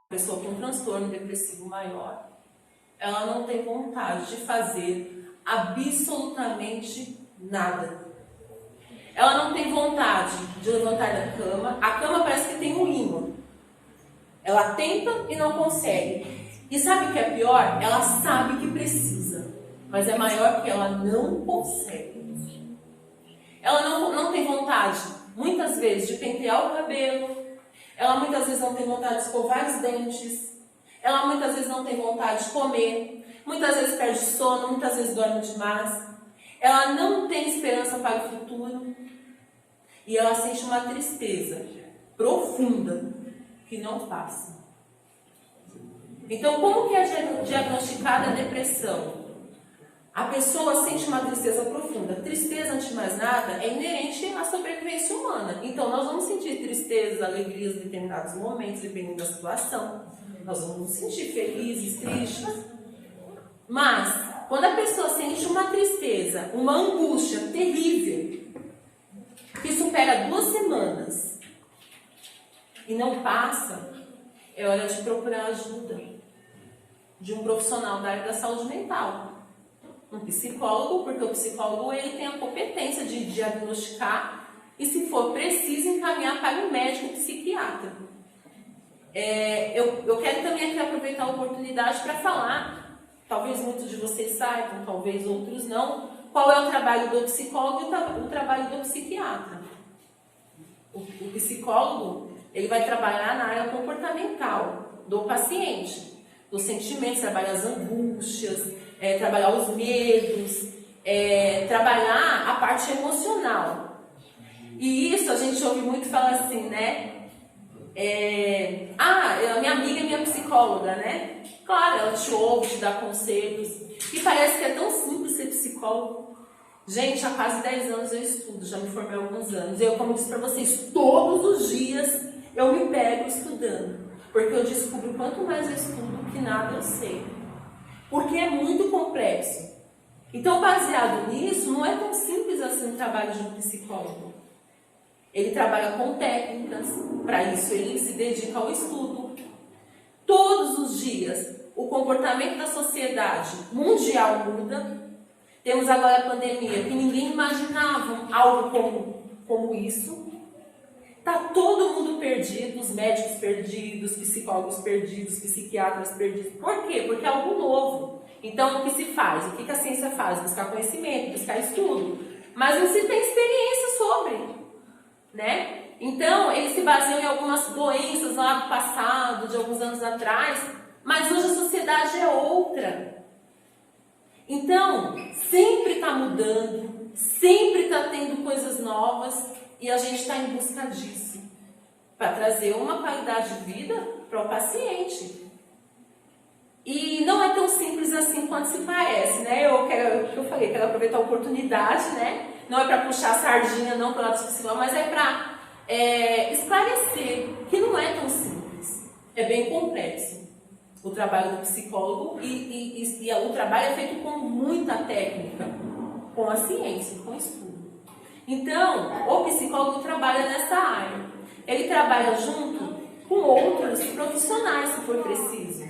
pessoa com um transtorno depressivo maior, ela não tem vontade de fazer absolutamente nada. Ela não tem vontade de levantar da cama. A cama parece que tem um imã. Ela tenta e não consegue. E sabe o que é pior? Ela sabe que precisa, mas é maior que ela não consegue. Ela não tem vontade, muitas vezes, de pentear o cabelo. Ela muitas vezes não tem vontade de escovar os dentes. Ela muitas vezes não tem vontade de comer. Muitas vezes perde sono, muitas vezes dorme demais. Ela não tem esperança para o futuro. E ela sente uma tristeza profunda que não passa. Então, como que é diagnosticada a depressão? A pessoa sente uma tristeza profunda. Tristeza, antes de mais nada, é inerente à sobrevivência humana. Então, nós vamos sentir tristeza, alegrias em determinados momentos, dependendo da situação. Nós vamos nos sentir felizes, tristes. Mas, quando a pessoa sente uma tristeza, uma angústia terrível, que supera 2 semanas e não passa, é hora de procurar ajuda de um profissional da área da saúde mental. Um psicólogo, porque o psicólogo ele tem a competência de diagnosticar e, se for preciso, encaminhar para um médico psiquiatra. Eu quero também aqui aproveitar a oportunidade para falar, talvez muitos de vocês saibam, talvez outros não, qual é o trabalho do psicólogo e o trabalho do psiquiatra. O psicólogo ele vai trabalhar na área comportamental do paciente, dos sentimentos, trabalhar as angústias, trabalhar os medos, trabalhar a parte emocional. E isso a gente ouve muito falar assim, né? A minha amiga é minha psicóloga, né? Claro, ela te ouve, te dá conselhos. E parece que é tão simples ser psicólogo. Gente, há quase 10 anos eu estudo, já me formei há alguns anos. E eu, como disse para vocês, todos os dias eu me pego estudando. Porque eu descubro quanto mais eu estudo, que nada eu sei. Porque é muito complexo. Então, baseado nisso, não é tão simples assim o trabalho de um psicólogo. Ele trabalha com técnicas, para isso ele se dedica ao estudo. Todos os dias, o comportamento da sociedade mundial muda. Temos agora a pandemia, que ninguém imaginava algo como isso. Está todo mundo perdido, os médicos perdidos, psicólogos perdidos, psiquiatras perdidos. Por quê? Porque é algo novo. Então, o que se faz? O que a ciência faz? Buscar conhecimento, buscar estudo. Mas não se tem experiência sobre, né? Então, eles se baseiam em algumas doenças lá do passado, de alguns anos atrás, mas hoje a sociedade é outra. Então, sempre está mudando, sempre está tendo coisas novas. E a gente está em busca disso, para trazer uma qualidade de vida para o paciente. E não é tão simples assim quanto se parece, né? Eu falei, quero aproveitar a oportunidade, né? Não é para puxar a sardinha, não para o lado psicológico, mas é para esclarecer que não é tão simples. É bem complexo o trabalho do psicólogo e o trabalho é feito com muita técnica, com a ciência, com o estudo. Então, o psicólogo trabalha nessa área. Ele trabalha junto com outros profissionais, se for preciso.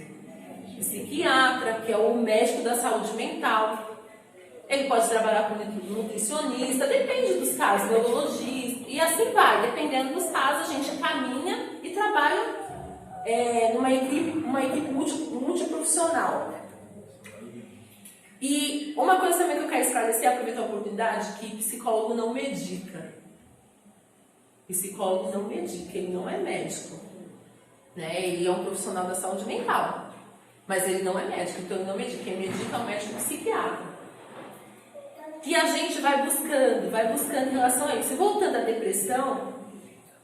Psiquiatra, que é o médico da saúde mental. Ele pode trabalhar com nutricionista, depende dos casos, neurologista, e assim vai. Dependendo dos casos, a gente caminha e trabalha numa equipe multiprofissional. E uma coisa também que eu quero esclarecer, aproveitar a oportunidade, que psicólogo não medica. Psicólogo não medica, ele não é médico. Né? Ele é um profissional da saúde mental, mas ele não é médico, então ele não medica. Quem medica é o médico psiquiatra. E a gente vai buscando em relação a isso. E voltando à depressão,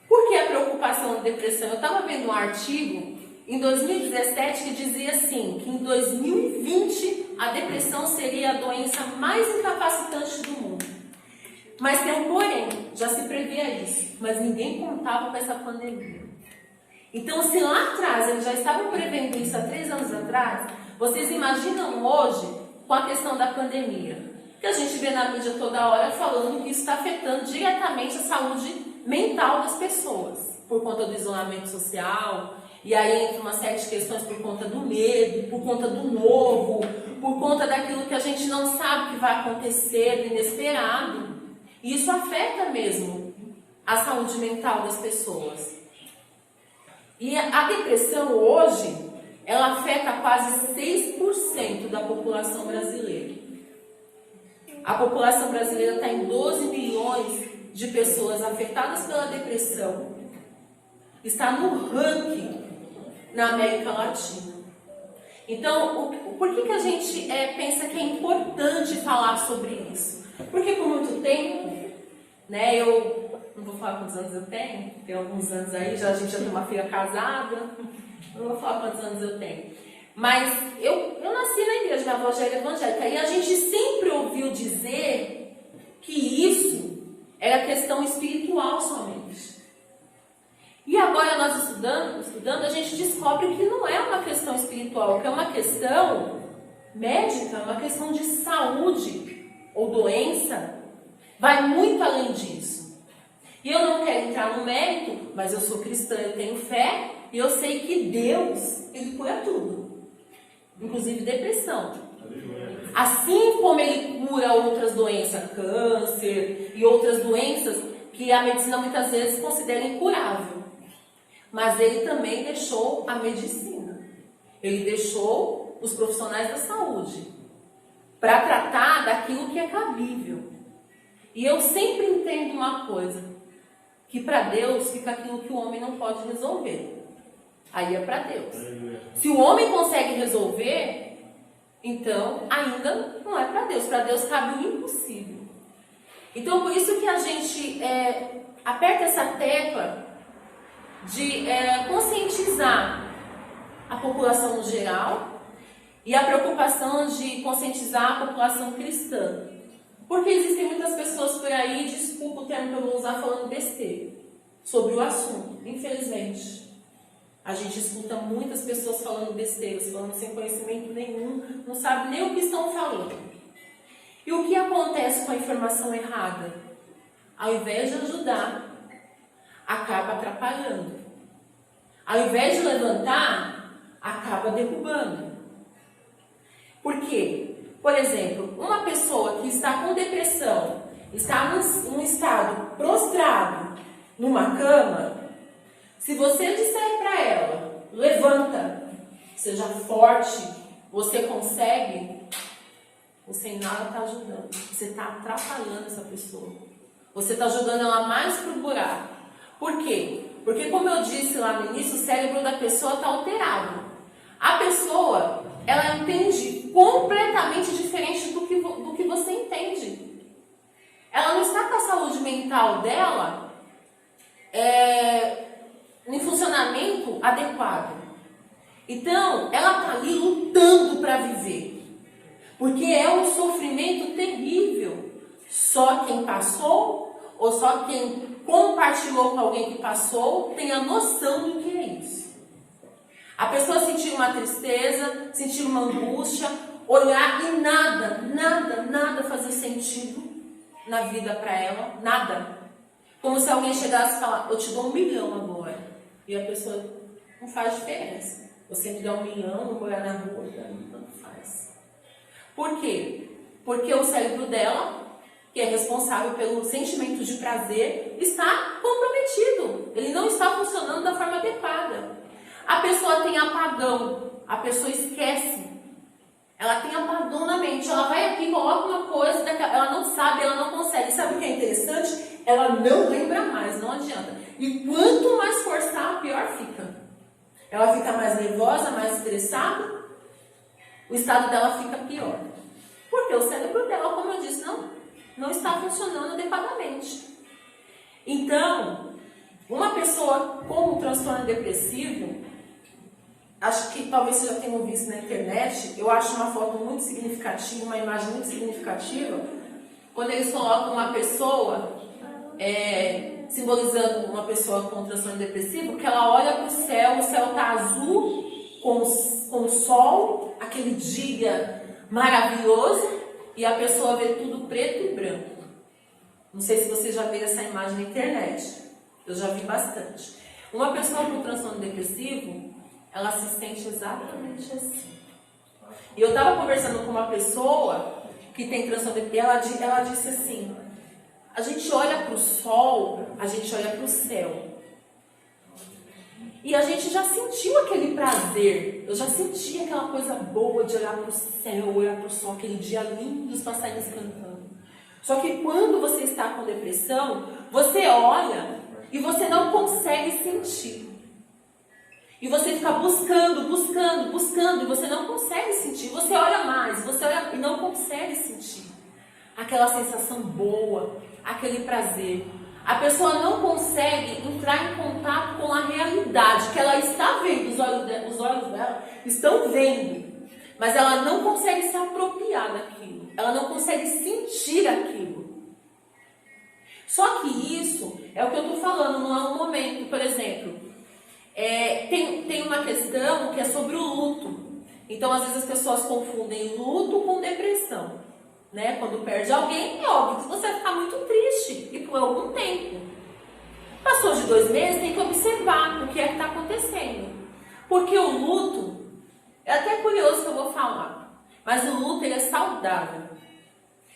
por que a preocupação da depressão? Eu estava vendo um artigo em 2017 que dizia assim, que em 2020 a depressão seria a doença mais incapacitante do mundo. Mas tem um porém, já se previa isso, mas ninguém contava com essa pandemia. Então, se lá atrás eles já estavam prevendo isso há 3 anos atrás, vocês imaginam hoje com a questão da pandemia, que a gente vê na mídia toda hora falando que isso está afetando diretamente a saúde mental das pessoas, por conta do isolamento social, E aí entra uma série de questões por conta do medo, por conta do novo, por conta daquilo que a gente não sabe que vai acontecer, do inesperado. E isso afeta mesmo a saúde mental das pessoas. E a depressão hoje, ela afeta quase 6% da população brasileira. A população brasileira está em 12 milhões de pessoas afetadas pela depressão. Está no ranking na América Latina. Então, por que a gente pensa que é importante falar sobre isso? Porque por muito tempo, né, eu não vou falar quantos anos eu tenho, tem alguns anos aí, a gente já tem uma filha casada, não vou falar quantos anos eu tenho. Mas eu nasci na igreja, minha avó já era evangélica, e a gente sempre ouviu dizer que isso era questão espiritual somente. E agora nós estudando, a gente descobre que não é uma questão espiritual, que é uma questão médica, uma questão de saúde ou doença, vai muito além disso. E eu não quero entrar no mérito, mas eu sou cristã, eu tenho fé, e eu sei que Deus, Ele cura tudo, inclusive depressão. Assim como Ele cura outras doenças, câncer e outras doenças que a medicina muitas vezes considera incurável. Mas Ele também deixou a medicina. Ele deixou os profissionais da saúde para tratar daquilo que é cabível. E eu sempre entendo uma coisa, que para Deus fica aquilo que o homem não pode resolver. Aí é para Deus. Se o homem consegue resolver, então ainda não é para Deus. Para Deus cabe o impossível. Então por isso que a gente aperta essa tecla de conscientizar a população no geral e a preocupação de conscientizar a população cristã. Porque existem muitas pessoas por aí, desculpa o termo que eu vou usar, falando besteira sobre o assunto, infelizmente. A gente escuta muitas pessoas falando besteiras, falando sem conhecimento nenhum, não sabe nem o que estão falando. E o que acontece com a informação errada? Ao invés de ajudar, acaba atrapalhando. Ao invés de levantar, acaba derrubando. Por quê? Por exemplo, uma pessoa que está com depressão, está num estado prostrado, numa cama, se você disser para ela, levanta, seja forte, você consegue, você em nada está ajudando. Você está atrapalhando essa pessoa. Você está jogando ela mais para o buraco. Por quê? Porque, como eu disse lá no início, o cérebro da pessoa está alterado. A pessoa, ela entende completamente diferente do que você entende. Ela não está com a saúde mental dela em funcionamento adequado. Então, ela está ali lutando para viver. Porque é um sofrimento terrível. Só quem passou, ou só quem compartilhou com alguém que passou, tem a noção do que é isso. A pessoa sentir uma tristeza, sentir uma angústia, olhar e nada fazia sentido na vida para ela, nada. Como se alguém chegasse e falasse, eu te dou 1 milhão agora. E a pessoa, não faz diferença. Você me dá 1 milhão, vou morar na rua, não faz. Por quê? Porque o cérebro dela, que é responsável pelo sentimento de prazer, está comprometido. Ele não está funcionando da forma adequada. A pessoa tem apagão, a pessoa esquece. Ela tem apagão na mente. Ela vai aqui, coloca uma coisa, ela não sabe, ela não consegue. Sabe o que é interessante? Ela não lembra mais, não adianta. E quanto mais forçar, pior fica. Ela fica mais nervosa, mais estressada, o estado dela fica pior. Porque o cérebro dela, como eu disse, não está funcionando adequadamente. Então, uma pessoa com um transtorno depressivo, acho que talvez vocês já tenham visto na internet, eu acho uma foto muito significativa, uma imagem muito significativa, quando eles colocam uma pessoa, simbolizando uma pessoa com transtorno depressivo, que ela olha para o céu está azul, com o sol, aquele dia maravilhoso, e a pessoa vê tudo preto e branco. Não sei se vocês já viram essa imagem na internet, eu já vi bastante. Uma pessoa com transtorno depressivo, ela se sente exatamente assim. E eu estava conversando com uma pessoa que tem transtorno de ansiedade, ela disse assim, a gente olha para o sol, a gente olha para o céu. E a gente já sentiu aquele prazer, eu já senti aquela coisa boa de olhar para o céu, olhar para o sol, aquele dia lindo, os passarinhos cantando. Só que quando você está com depressão, você olha e você não consegue sentir. E você fica buscando, e você não consegue sentir. Você olha mais, você olha e não consegue sentir aquela sensação boa, aquele prazer. A pessoa não consegue entrar em contato com a realidade que ela está vendo, os olhos dela estão vendo, mas ela não consegue se apropriar daquilo, ela não consegue sentir aquilo. Só que isso é o que eu estou falando, não é um momento. Por exemplo, tem uma questão que é sobre o luto. Então, às vezes as pessoas confundem luto com depressão. Né? Quando perde alguém, é óbvio que você vai ficar muito triste, e por algum tempo. Passou de 2 meses, tem que observar o que é que está acontecendo. Porque o luto, é até curioso que eu vou falar, mas o luto ele é saudável.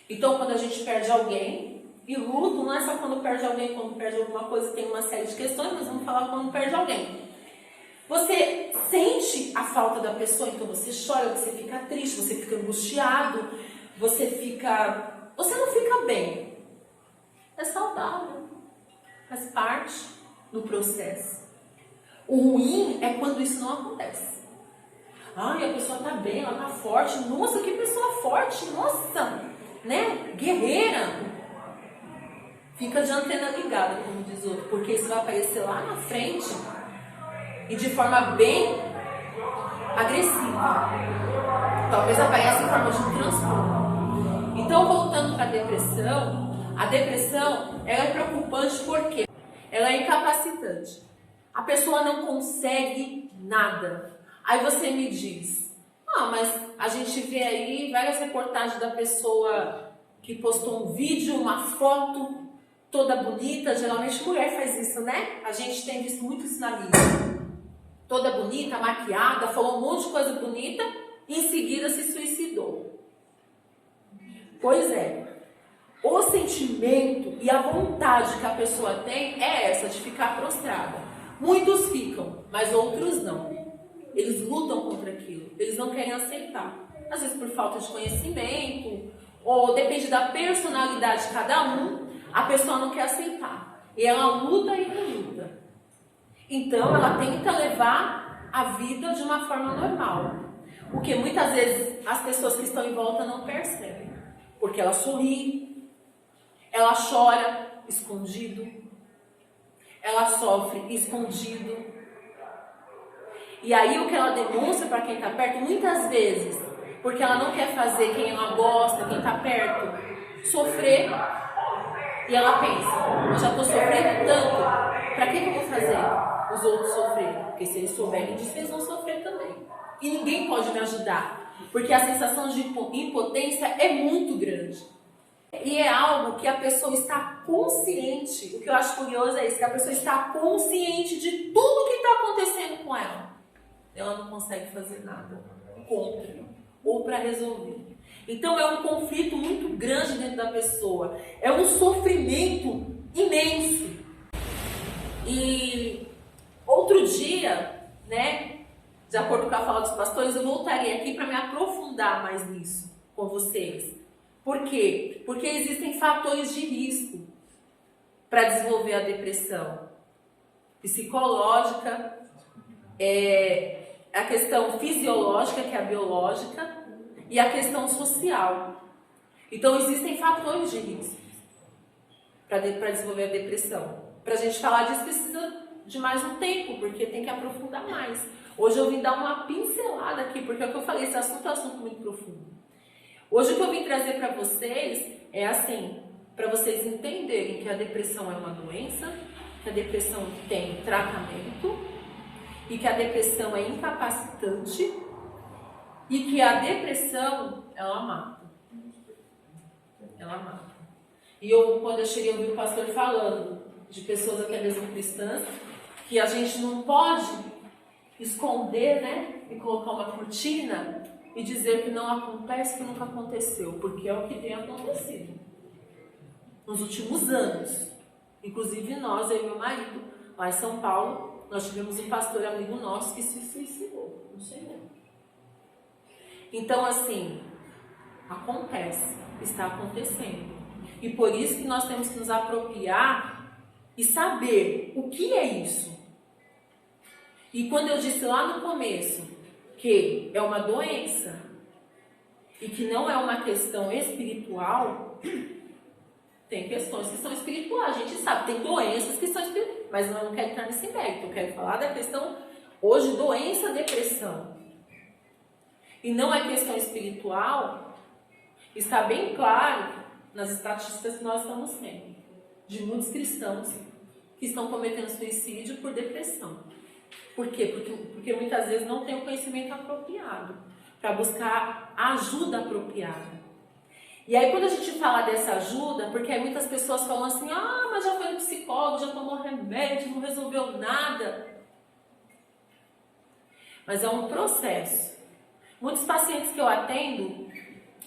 Então, quando a gente perde alguém, e luto não é só quando perde alguém, quando perde alguma coisa, tem uma série de questões, mas vamos falar quando perde alguém. Você sente a falta da pessoa, então você chora, você fica triste, você fica angustiado, você não fica bem. É saudável. Faz parte do processo. O ruim é quando isso não acontece. Ai, a pessoa tá bem, ela tá forte. Nossa, que pessoa forte. Nossa, né? Guerreira. Fica de antena ligada, como diz o outro, porque isso vai aparecer lá na frente e de forma bem agressiva. Talvez apareça em forma de um transtorno. Então, voltando para a depressão ela é preocupante porque ela é incapacitante. A pessoa não consegue nada. Aí você me diz, mas a gente vê aí várias reportagens da pessoa que postou um vídeo, uma foto toda bonita. Geralmente mulher faz isso, né? A gente tem visto muito isso na mídia. Toda bonita, maquiada, falou um monte de coisa bonita e em seguida se suicidou. Pois é, o sentimento e a vontade que a pessoa tem é essa, de ficar prostrada. Muitos ficam, mas outros não. Eles lutam contra aquilo, eles não querem aceitar. Às vezes por falta de conhecimento, ou depende da personalidade de cada um, a pessoa não quer aceitar. E ela luta e reluta. Então ela tenta levar a vida de uma forma normal. O que muitas vezes as pessoas que estão em volta não percebem. Porque ela sorri, ela chora escondido, ela sofre escondido. E aí o que ela demonstra para quem está perto, muitas vezes, porque ela não quer fazer quem ela gosta, quem está perto, sofrer. E ela pensa, eu já estou sofrendo tanto, para que eu vou fazer os outros sofrerem? Porque se eles souberem disso, eles vão sofrer também. E ninguém pode me ajudar. Porque a sensação de impotência é muito grande. E é algo que a pessoa está consciente. O que eu acho curioso é isso, que a pessoa está consciente de tudo que está acontecendo com ela. Ela não consegue fazer nada contra ou para resolver. Então é um conflito muito grande dentro da pessoa. É um sofrimento imenso. E outro dia, né? De acordo com a fala dos pastores, eu voltaria aqui para me aprofundar mais nisso com vocês. Por quê? Porque existem fatores de risco para desenvolver a depressão. Psicológica, a questão fisiológica, que é a biológica, e a questão social. Então, existem fatores de risco para desenvolver a depressão. Para a gente falar disso, precisa de mais um tempo, porque tem que aprofundar mais. Hoje eu vim dar uma pincelada aqui, porque é o que eu falei, esse assunto é um assunto muito profundo. Hoje o que eu vim trazer para vocês é assim, para vocês entenderem que a depressão é uma doença, que a depressão tem tratamento, e que a depressão é incapacitante, e que a depressão, ela mata. Ela mata. E quando eu cheguei, eu vi o pastor falando de pessoas até mesmo cristãs, que a gente não pode esconder, né? E colocar uma cortina e dizer que não acontece, que nunca aconteceu, porque é o que tem acontecido nos últimos anos. Inclusive nós, eu e meu marido, lá em São Paulo, nós tivemos um pastor amigo nosso que se suicidou. Não sei não. Então, assim, acontece, está acontecendo. E por isso que nós temos que nos apropriar e saber o que é isso. E quando eu disse lá no começo que é uma doença e que não é uma questão espiritual, tem questões que são espirituais, a gente sabe, tem doenças que são espirituais, mas eu não quero entrar nesse mérito, eu quero falar da questão, hoje, doença, depressão. E não é questão espiritual, está bem claro nas estatísticas que nós estamos tendo, de muitos cristãos que estão cometendo suicídio por depressão. Por quê? Porque muitas vezes não tem o conhecimento apropriado para buscar a ajuda apropriada. E aí quando a gente fala dessa ajuda, porque aí muitas pessoas falam assim, mas já foi no psicólogo, já tomou remédio, não resolveu nada. Mas é um processo. Muitos pacientes que eu atendo,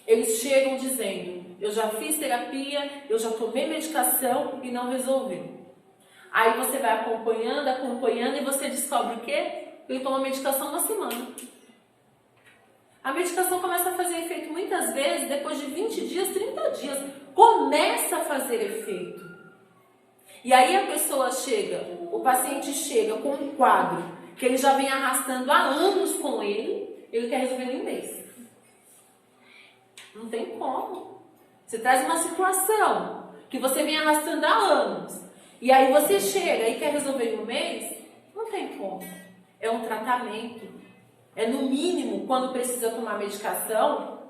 eles chegam dizendo, eu já fiz terapia, eu já tomei medicação e não resolveu. Aí você vai acompanhando e você descobre o quê? Ele toma medicação uma semana. A medicação começa a fazer efeito muitas vezes depois de 20 dias, 30 dias. Começa a fazer efeito. E aí a pessoa chega, o paciente chega com um quadro que ele já vem arrastando há anos com ele quer resolver em um mês. Não tem como. Você traz uma situação que você vem arrastando há anos. E aí você chega e quer resolver em um mês? Não tem como. É um tratamento. É no mínimo, quando precisa tomar medicação,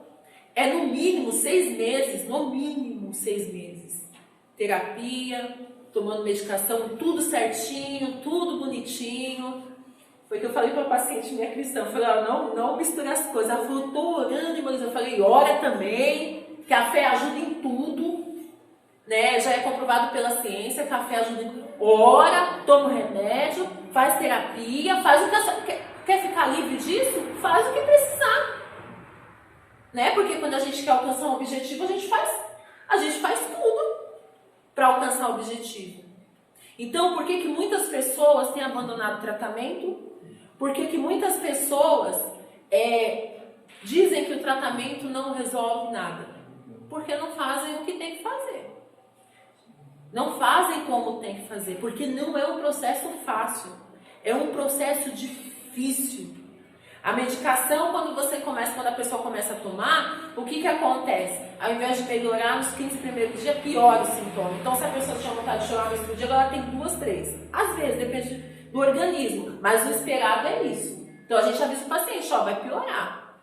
é no mínimo 6 meses. No mínimo 6 meses. Terapia, tomando medicação, tudo certinho, tudo bonitinho. Foi que eu falei para a paciente minha cristã. Eu falei, não misture as coisas. Ela falou, estou orando, irmãs. Eu falei, ora também, que a fé ajuda em tudo. Né? Já é comprovado pela ciência que a fé ajuda em tudo. Ora, toma o remédio, faz terapia, faz o que quer ficar livre disso? Faz o que precisar. Né? Porque quando a gente quer alcançar um objetivo, a gente faz tudo para alcançar o objetivo. Então, por que muitas pessoas têm abandonado o tratamento? Por que muitas pessoas dizem que o tratamento não resolve nada? Porque não fazem o que tem que fazer. Não fazem como tem que fazer, porque não é um processo fácil, é um processo difícil. A medicação, quando a pessoa começa a tomar, o que acontece? Ao invés de melhorar nos 15 primeiros dias, piora o sintoma. Então, se a pessoa tinha vontade de chorar no mesmo dia, ela tem 2, 3. Às vezes, depende do organismo, mas o esperado é isso. Então, a gente avisa o paciente, vai piorar.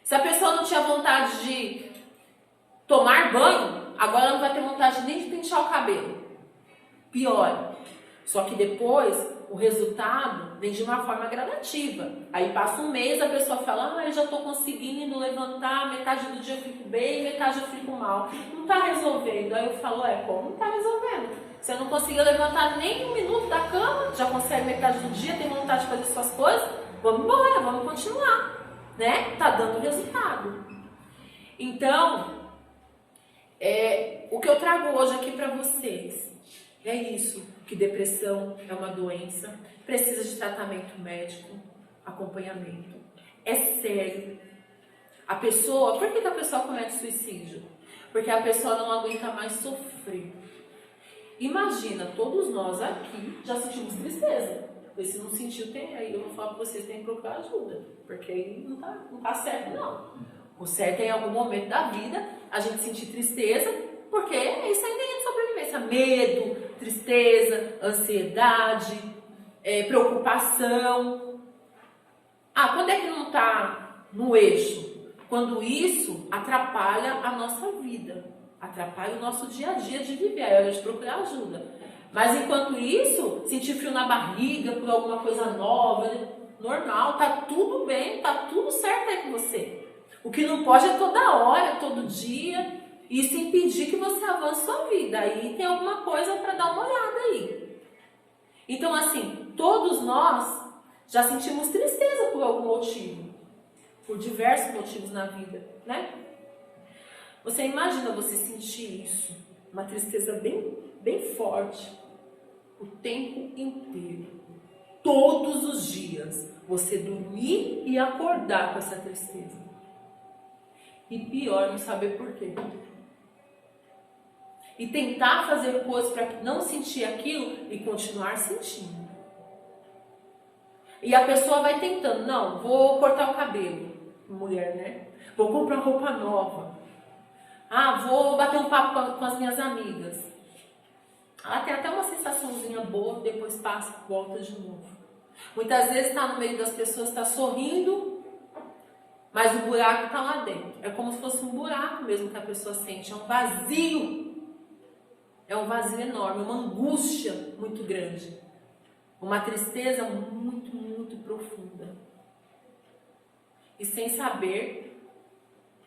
Se a pessoa não tinha vontade de tomar banho, agora ela não vai ter vontade nem de pentear o cabelo. Piora. Só que depois, o resultado vem de uma forma gradativa. Aí passa um mês, a pessoa fala, eu já estou conseguindo levantar, metade do dia eu fico bem, metade eu fico mal. Não está resolvendo. Aí eu falo, como não está resolvendo? Você não conseguiu levantar nem 1 minuto da cama, já consegue metade do dia, tem vontade de fazer suas coisas, vamos embora, vamos continuar. Né? Tá dando resultado. Então, o que eu trago hoje aqui para vocês é isso, que depressão é uma doença, precisa de tratamento médico, acompanhamento. É sério. Por que a pessoa comete suicídio? Porque a pessoa não aguenta mais sofrer. Imagina, todos nós aqui já sentimos tristeza. E se não sentiu, aí eu vou falar para vocês, tem que procurar ajuda, porque aí não tá certo não. O certo é em algum momento da vida a gente sentir tristeza, porque isso ainda é de sobrevivência. Medo, tristeza, ansiedade, preocupação. Quando é que não está no eixo? Quando isso atrapalha a nossa vida, atrapalha o nosso dia a dia de viver, é hora de procurar ajuda. Mas enquanto isso, sentir frio na barriga por alguma coisa nova, normal, tá tudo bem, tá tudo certo aí com você. O que não pode é toda hora, todo dia, isso impedir que você avance sua vida. Aí tem alguma coisa para dar uma olhada aí. Então, assim, todos nós Já sentimos tristeza por algum motivo, por diversos motivos na vida, né? Você imagina você sentir isso, uma tristeza bem forte, o tempo inteiro, todos os dias, você dormir e acordar com essa tristeza. E pior, não saber por quê. E tentar fazer coisas para não sentir aquilo e continuar sentindo. E a pessoa vai tentando, não, vou cortar o cabelo, mulher, né? Vou comprar roupa nova. Ah, vou bater um papo com as minhas amigas. Ela tem até uma sensaçãozinha boa, depois passa, volta de novo. Muitas vezes está no meio das pessoas, está sorrindo, mas o buraco está lá dentro. É como se fosse um buraco mesmo que a pessoa sente, é um vazio. É um vazio enorme, uma angústia muito grande. Uma tristeza muito profunda. E sem saber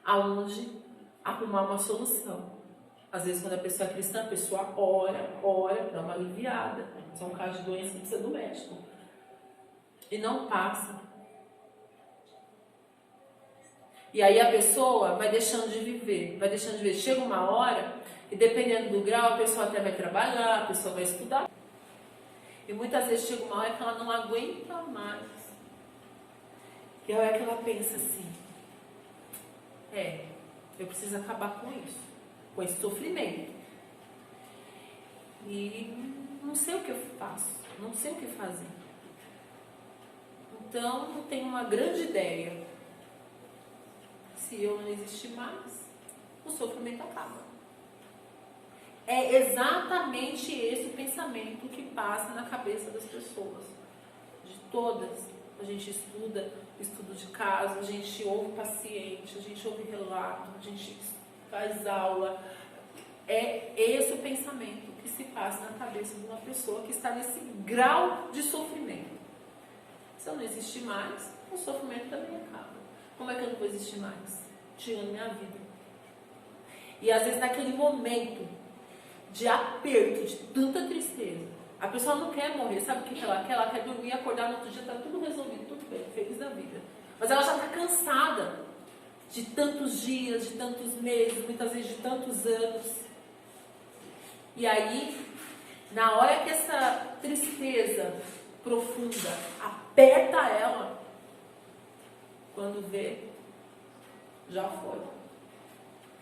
aonde arrumar uma solução. Às vezes, quando a pessoa é cristã, a pessoa ora, dá uma aliviada. Isso é um caso de doença que precisa do médico. E não passa. E aí a pessoa vai deixando de viver, Chega uma hora, e dependendo do grau, a pessoa até vai trabalhar, a pessoa vai estudar. E muitas vezes chega uma hora que ela não aguenta mais. E é que ela pensa assim, eu preciso acabar com isso, com esse sofrimento. E não sei o que eu faço, não sei o que fazer. Então, eu tenho uma grande ideia. Se eu não existir mais, o sofrimento acaba. É exatamente esse o pensamento que passa na cabeça das pessoas. De todas. A gente estuda, estudo de caso, a gente ouve paciente, a gente ouve relato, a gente faz aula. É esse o pensamento que se passa na cabeça de uma pessoa que está nesse grau de sofrimento. Se eu não existir mais, o sofrimento também acaba. Como é que eu não vou existir mais? Tirando minha vida. E às vezes naquele momento de aperto, de tanta tristeza, a pessoa não quer morrer. Sabe o que ela quer? Ela quer dormir, acordar no outro dia, tá tudo resolvido, tudo bem, feliz da vida. Mas ela já está cansada de tantos dias, de tantos meses, muitas vezes de tantos anos. E aí, na hora que essa tristeza profunda aperta ela, quando vê, já foi.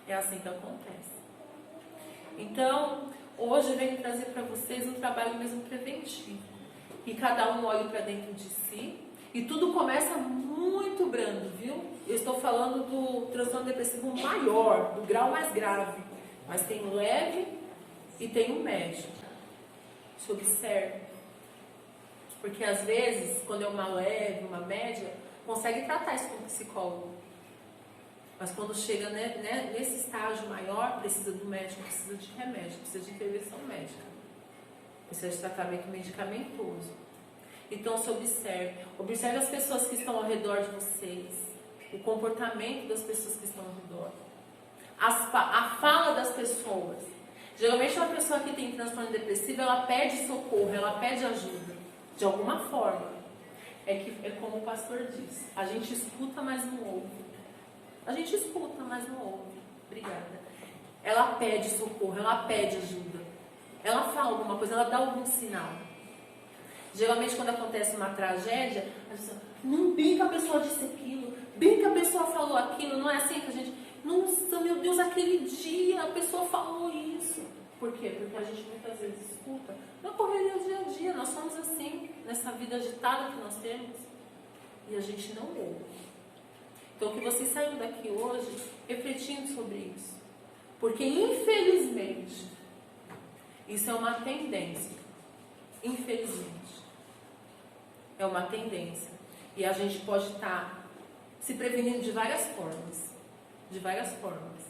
É assim que acontece. Então, hoje eu venho trazer para vocês um trabalho mesmo preventivo. Que cada um olhe para dentro de si. E tudo começa muito brando, viu? Eu estou falando do transtorno depressivo maior, do grau mais grave. Mas tem o leve e tem o médio. Se observe. Porque às vezes, quando é uma leve, uma média, consegue tratar isso com o psicólogo. Mas quando chega nesse estágio maior, precisa do médico, precisa de remédio, precisa de intervenção médica, precisa de tratamento medicamentoso. Então se observe as pessoas que estão ao redor de vocês, o comportamento das pessoas que estão ao redor, a fala das pessoas. Geralmente uma pessoa que tem transtorno depressivo, ela pede socorro, ela pede ajuda, de alguma forma. É como o pastor diz, a gente escuta, mas não ouve. A gente escuta, mas não ouve. Obrigada. Ela pede socorro, ela pede ajuda. Ela fala alguma coisa, ela dá algum sinal. Geralmente, quando acontece uma tragédia, a pessoa, não, bem que a pessoa disse aquilo, bem que a pessoa falou aquilo. Não é assim que a gente... Nossa, meu Deus, aquele dia a pessoa falou isso. Por quê? Porque a gente muitas vezes escuta. Na correria do dia a dia, nós somos assim, nessa vida agitada que nós temos. E a gente não ouve. Então, que vocês saiam daqui hoje refletindo sobre isso. Porque, infelizmente, isso é uma tendência. Infelizmente. É uma tendência. E a gente pode estar se prevenindo de várias formas. De várias formas.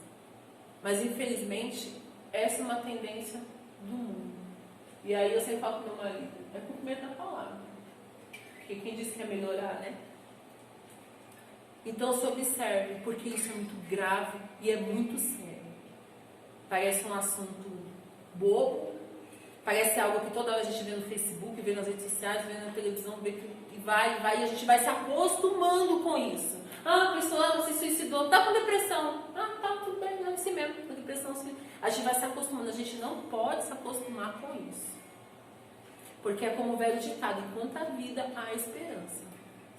Mas, infelizmente, essa é uma tendência do mundo. E aí eu sempre falo para o meu marido, é cumprimento da palavra. Porque quem disse que é melhorar, né? Então se observe, porque isso é muito grave e é muito sério. Parece um assunto bobo, Parece algo que toda hora a gente vê no Facebook, vê nas redes sociais, vê na televisão, vê e vai, e a gente vai se acostumando com isso. Ah, a pessoa se suicidou, tá com depressão. Ah, tá, tudo bem, é assim mesmo, com depressão. Assim. A gente vai se acostumando, a gente não pode se acostumar com isso. Porque é como o velho ditado, enquanto a vida há esperança.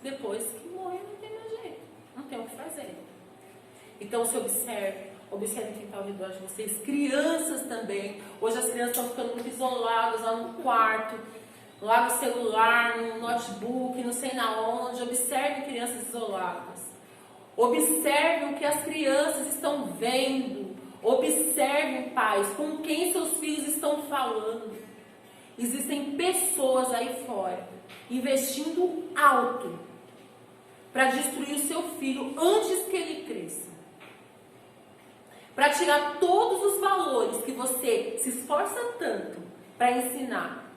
Depois que morrer não tem mais jeito, não tem o que fazer. Então se observe quem está ao redor de vocês, crianças também. Hoje as crianças estão ficando muito isoladas lá no quarto, lá no celular, no notebook, não sei na onde. Observe crianças isoladas. Observe o que as crianças estão vendo. Observe, pais, com quem seus filhos estão falando. Existem pessoas aí fora investindo alto para destruir o seu filho antes que ele cresça. Para tirar todos os valores que você se esforça tanto para ensinar.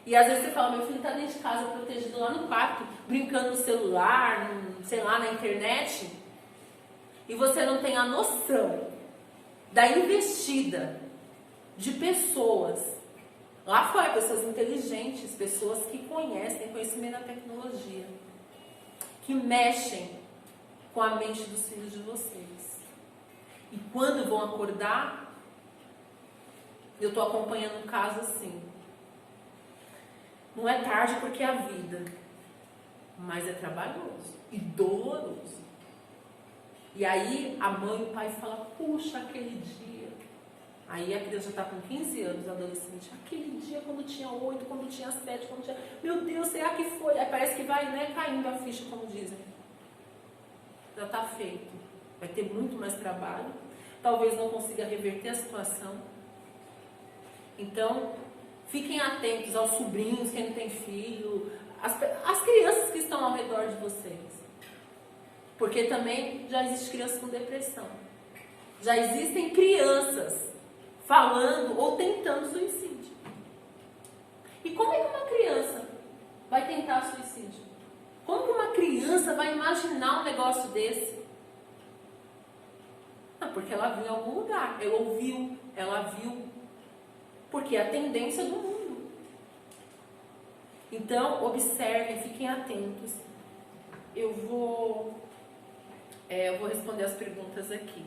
E às vezes você fala, meu filho está dentro de casa protegido lá no quarto, brincando no celular, sei lá, na internet. E você não tem a noção da investida de pessoas lá fora, pessoas inteligentes, pessoas que conhecem conhecimento da tecnologia, que mexem com a mente dos filhos de vocês. E quando vão acordar, eu estou acompanhando um caso assim. Não é tarde porque é a vida, mas é trabalhoso e doloroso. E aí a mãe e o pai falam, puxa, aquele dia. Aí a criança está com 15 anos, adolescente. Aquele dia quando tinha 8, quando tinha 7, quando tinha... Meu Deus, será que foi? Aí parece que vai, né, caindo a ficha, como dizem. Já está feito. Vai ter muito mais trabalho. Talvez não consiga reverter a situação. Então, fiquem atentos aos sobrinhos, quem não tem filho, as crianças que estão ao redor de vocês. Porque também já existe crianças com depressão. Já existem crianças falando ou tentando suicídio. E como é que uma criança vai tentar suicídio? Como que uma criança vai imaginar um negócio desse? Porque ela viu em algum lugar, ela ouviu, ela viu. Porque é a tendência do mundo. Então, observem, fiquem atentos. Eu vou responder as perguntas aqui.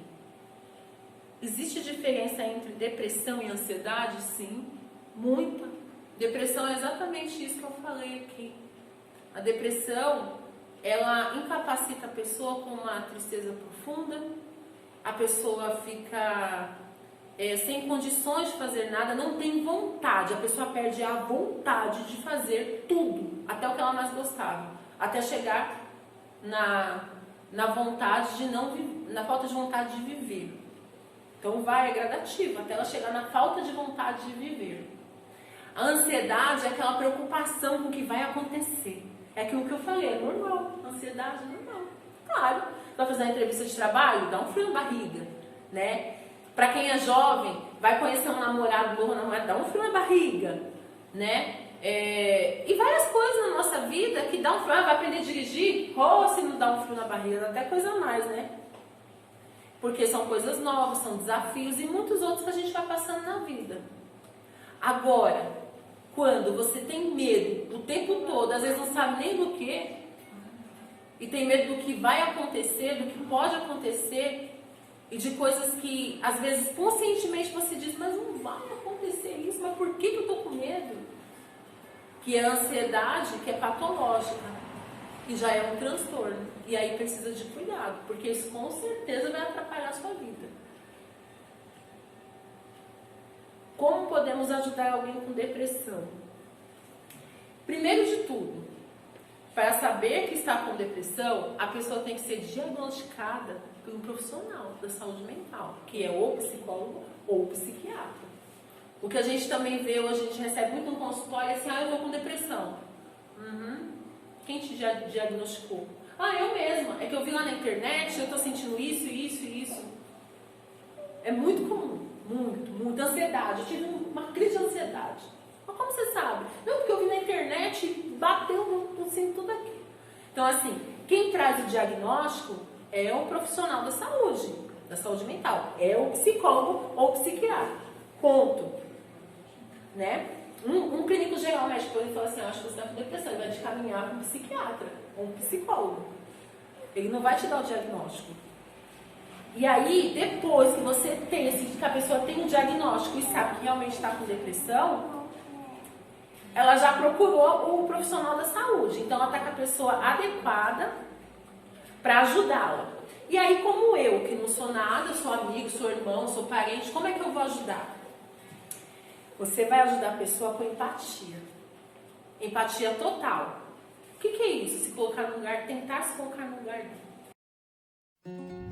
Existe diferença entre depressão e ansiedade? Sim, muita. Depressão é exatamente isso que eu falei aqui. A depressão, ela incapacita a pessoa com uma tristeza profunda, a pessoa fica sem condições de fazer nada, não tem vontade, a pessoa perde a vontade de fazer tudo, até o que ela mais gostava, até chegar na vontade de não na falta de vontade de viver. Então é gradativo, até ela chegar na falta de vontade de viver. A ansiedade é aquela preocupação com o que vai acontecer. É aquilo que eu falei, é normal, ansiedade é normal. Claro, vai fazer uma entrevista de trabalho, dá um frio na barriga, né? Para quem é jovem, vai conhecer um namorado novo, dá um frio na barriga, né? E várias coisas na nossa vida que dá um frio, vai aprender a dirigir, se não dá um frio na barriga, dá até coisa a mais, né? Porque são coisas novas, são desafios e muitos outros que a gente vai passando na vida. Agora, quando você tem medo o tempo todo, às vezes não sabe nem do que, e tem medo do que vai acontecer, do que pode acontecer, e de coisas que, às vezes, conscientemente você diz, mas não vai acontecer isso, mas por que eu estou com medo? Que é a ansiedade, que é patológica, que já é um transtorno, e aí precisa de cuidado, porque isso com certeza vai atrapalhar a sua vida. Como podemos ajudar alguém com depressão? Primeiro de tudo, para saber que está com depressão, a pessoa tem que ser diagnosticada por um profissional da saúde mental, que é ou psicólogo ou psiquiatra. O que a gente também vê hoje, a gente recebe muito no consultório, é assim, eu estou com depressão. Quem te diagnosticou? Eu mesma, é que eu vi lá na internet, eu estou sentindo isso, isso e isso. É muito comum, muita ansiedade. Eu tive uma crise de ansiedade. Mas como você sabe? Não, porque eu vi na internet e bateu no sinto tudo aqui. Então, assim, quem traz o diagnóstico é o profissional da saúde mental. É o psicólogo ou psiquiatra. Ponto. né? Um clínico geral médico ele fala assim, acho que você está com depressão, ele vai te caminhar para um psiquiatra ou um psicólogo. Ele não vai te dar o diagnóstico. E aí, depois que você tem, que a pessoa tem um diagnóstico e sabe que realmente está com depressão, ela já procurou o profissional da saúde. Então, ela está com a pessoa adequada para ajudá-la. E aí, como eu, que não sou nada, sou amigo, sou irmão, sou parente, como é que eu vou ajudar? Você vai ajudar a pessoa com empatia. Empatia total. O que é isso? Se colocar no lugar, tentar se colocar no lugar dela.